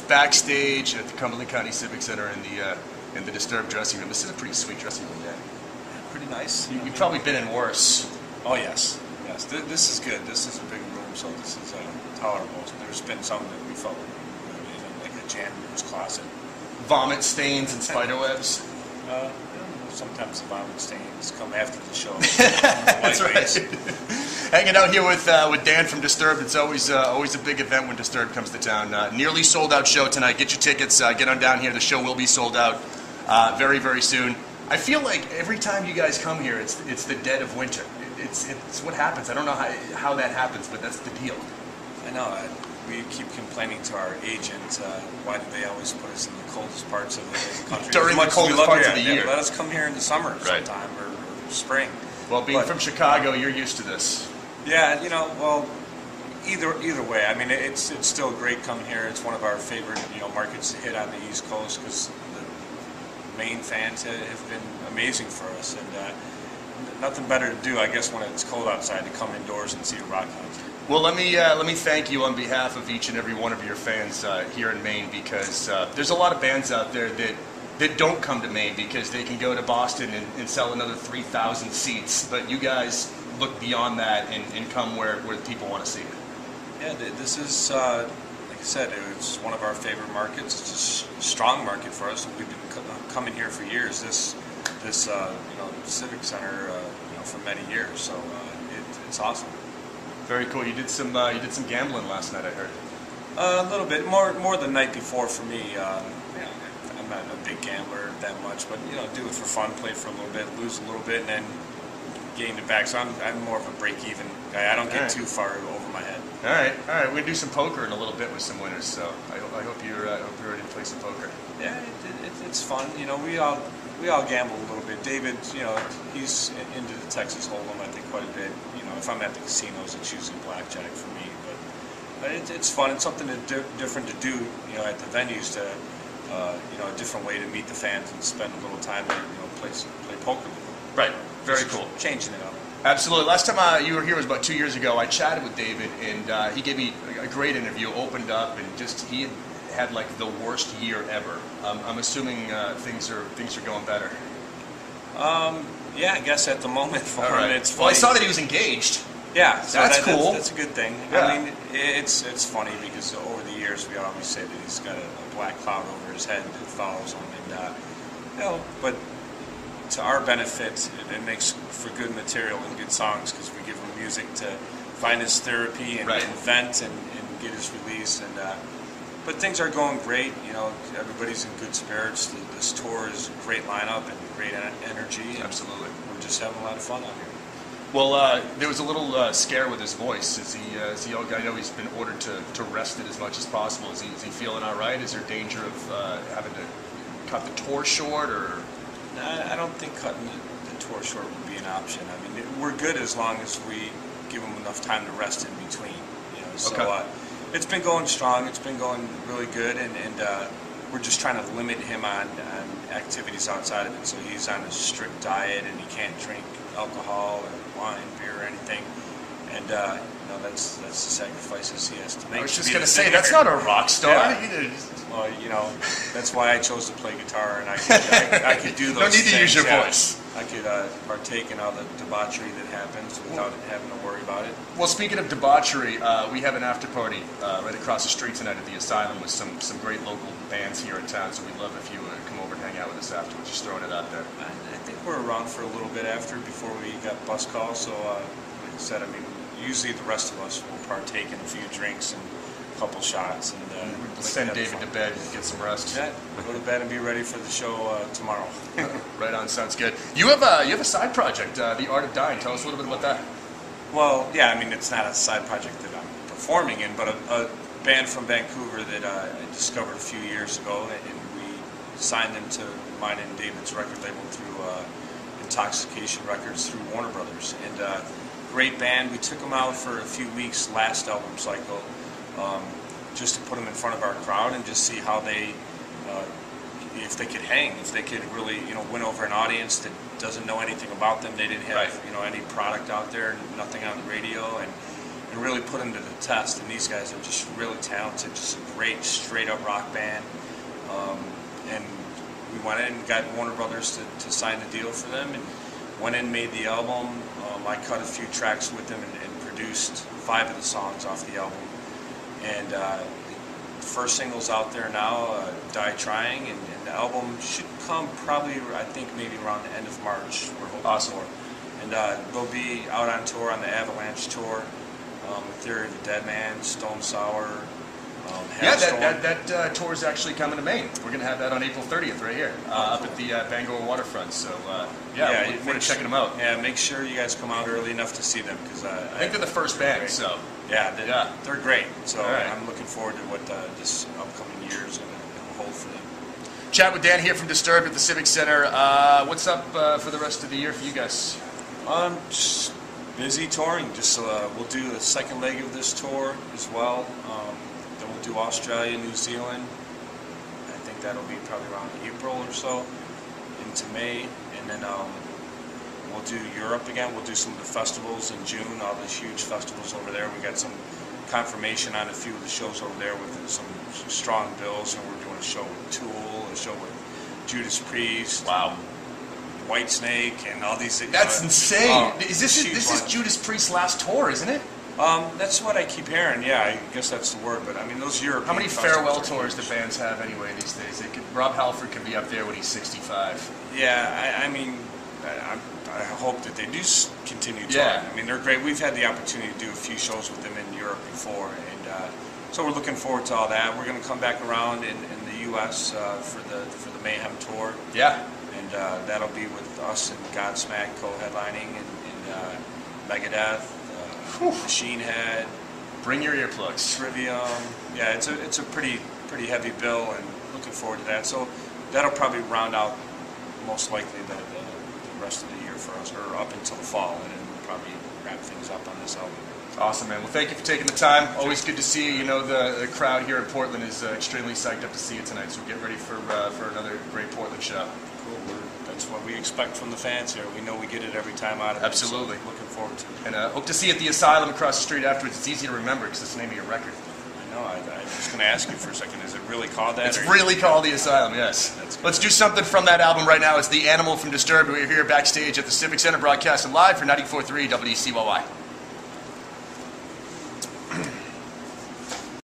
backstage at the Cumberland County Civic Center in the Disturbed dressing room. This is a pretty sweet dressing room, Dan. Pretty nice. You've probably been in worse. Oh yes, yes. This is good. This is a big room, so this is tolerable. There's been some that we felt like a janitor's closet. Vomit stains and spider webs. Sometimes the vomit stains come after the show. That's right. Hanging out here with Dan from Disturbed. It's always a big event when Disturbed comes to town. Nearly sold out show tonight. Get your tickets. Get on down here. The show will be sold out very, very soon. I feel like every time you guys come here, it's the dead of winter. It's what happens. I don't know how that happens, but that's the deal. I know. We keep complaining to our agent, why do they always put us in the coldest parts of the country? During the coldest parts of the year. Let us come here in the summer sometime or spring. Well, being from Chicago, you're used to this. Yeah, well, either way. I mean, it's still great coming here. It's one of our favorite markets to hit on the East Coast because the Maine fans have been amazing for us, and nothing better to do, I guess, when it's cold outside to come indoors and see a rock concert. Well, let me thank you on behalf of each and every one of your fans here in Maine, because there's a lot of bands out there that don't come to Maine because they can go to Boston and sell another 3,000 seats, but you guys look beyond that and come where people want to see it. Yeah, this is, like I said, it's one of our favorite markets. It's a strong market for us. We've been coming here for years. This Civic Center, for many years. So it's awesome. Very cool. You did some gambling last night, I heard. A little bit more the night before for me. I'm not a big gambler that much, but do it for fun, play for a little bit, lose a little bit, and then gain it back. So I'm more of a break-even guy. I don't get too far over my head. All right. We're gonna do some poker in a little bit with some winners. So I hope you're ready to play some poker. Yeah, it's fun. We all gamble a little bit. David, he's into the Texas Hold'em, I think, quite a bit. If I'm at the casinos, it's usually blackjack for me. But it's fun. It's something different to do, at the venues to, a different way to meet the fans and spend a little time there, play poker with them. Right. Very cool. Changing it up. Absolutely. Last time you were here was about 2 years ago. I chatted with David, and he gave me a great interview, opened up, and he had like the worst year ever. I'm assuming things are going better. Yeah, I guess at the moment for him it's funny. Well, I saw that he was engaged. Yeah, so that's cool. That's a good thing. Yeah. I mean, it's funny because over the years we always say that he's got a black cloud over his head that follows him, and but to our benefit, it makes for good material and good songs because we give him music to find his therapy and vent and get his release. And but things are going great. Everybody's in good spirits. This tour is a great lineup and great energy. And absolutely. We're just having a lot of fun out here. Well, there was a little scare with his voice. Is he? I know he's been ordered to rest it as much as possible. Is he feeling all right? Is there danger of having to cut the tour short, or? I don't think cutting the tour short would be an option. I mean, we're good as long as we give him enough time to rest in between. So it's been going strong. It's been going really good, and we're just trying to limit him on activities outside of it. So he's on a strict diet, and he can't drink alcohol or wine, beer, or anything. And that's the sacrifices he has to make. I was just going to say, that's not a rock star. Yeah. Well, that's why I chose to play guitar, and I could do those. No need to use your voice. I could partake in all the debauchery that happens without having to worry about it. Well, speaking of debauchery, we have an after party right across the street tonight at the Asylum with some great local bands here in town. So we'd love if you would come over and hang out with us afterwards. Just throwing it out there. I think we're around for a little bit before we got bus calls. So, like I said, usually the rest of us will partake in a few drinks and a couple shots, and we'll send David to bed and get some rest. Yeah, go to bed and be ready for the show tomorrow. Right on, sounds good. You have a side project, The Art of Dying. Tell us a little bit about that. Well, yeah, it's not a side project that I'm performing in, but a band from Vancouver that I discovered a few years ago, and we signed them to mine and David's record label through Intoxication Records through Warner Brothers. And great band. We took them out for a few weeks last album cycle, just to put them in front of our crowd and just see how they, if they could hang, if they could really, win over an audience that doesn't know anything about them. They didn't have, any product out there, nothing on the radio, and and really put them to the test. And these guys are just really talented, just a great straight-up rock band. And we went in and got Warner Brothers to sign the deal for them, and went in and made the album. I cut a few tracks with them and produced 5 of the songs off the album. And the first single's out there now, Die Trying, and the album should come probably, I think, maybe around the end of March. We're hoping Awesome. for. And they'll be out on tour on the Avalanche tour. Theory of the Dead Man, Stone Sour. Yeah, that tour is actually coming to Maine. We're going to have that on April 30th right here, up at the Bangor waterfront. So, yeah, we're looking forward to checking them out. Yeah, make sure you guys come out early enough to see them, because I think they're the first band, great. so. Yeah, they're great. So right. I'm looking forward to what this upcoming year is going to hold for them. Chat with Dan here from Disturbed at the Civic Center. What's up for the rest of the year for you guys? Just busy touring. Just we'll do the second leg of this tour as well. Then we'll do Australia, New Zealand. I think that'll be probably around April or so into May, and then we'll do Europe again. We'll do some of the festivals in June. All these huge festivals over there. We got some confirmation on a few of the shows over there with some strong bills, and we're doing a show with Tool, a show with Judas Priest. Wow. Whitesnake and all these. That's insane. This huge is Judas Priest's last tour, isn't it? That's what I keep hearing. Yeah, I guess that's the word. But I mean, those European. How many festivals farewell are tours huge. do bands have anyway these days? Rob Halford could be up there when he's 65. Yeah, I mean, I hope that they do continue touring. Yeah. I mean, they're great. We've had the opportunity to do a few shows with them in Europe before, and so we're looking forward to all that. We're going to come back around in the U.S. For the Mayhem tour. Yeah. And that'll be with us and Godsmack co-headlining, and Megadeth, Machine Head. Bring your earplugs. Trivium. Yeah, it's a pretty heavy bill, and looking forward to that. So that'll probably round out most likely the rest of the year for us, or up until the fall, and then we'll probably wrap things up on this album. Awesome, man. Well, thank you for taking the time. Always good to see you. You know, the crowd here in Portland is extremely psyched up to see you tonight, so get ready for another great Portland show. Cool. That's what we expect from the fans here. We know we get it every time out of it. Absolutely. So looking forward to it. And hope to see you at the Asylum across the street afterwards. It's easy to remember because it's the name of your record. I know. I was going to ask you for a second. Is it really called that? It's really called The Asylum, yes. Let's do something from that album right now. It's The Animal from Disturbed. We're here backstage at the Civic Center broadcasting live for 94.3 WCYY.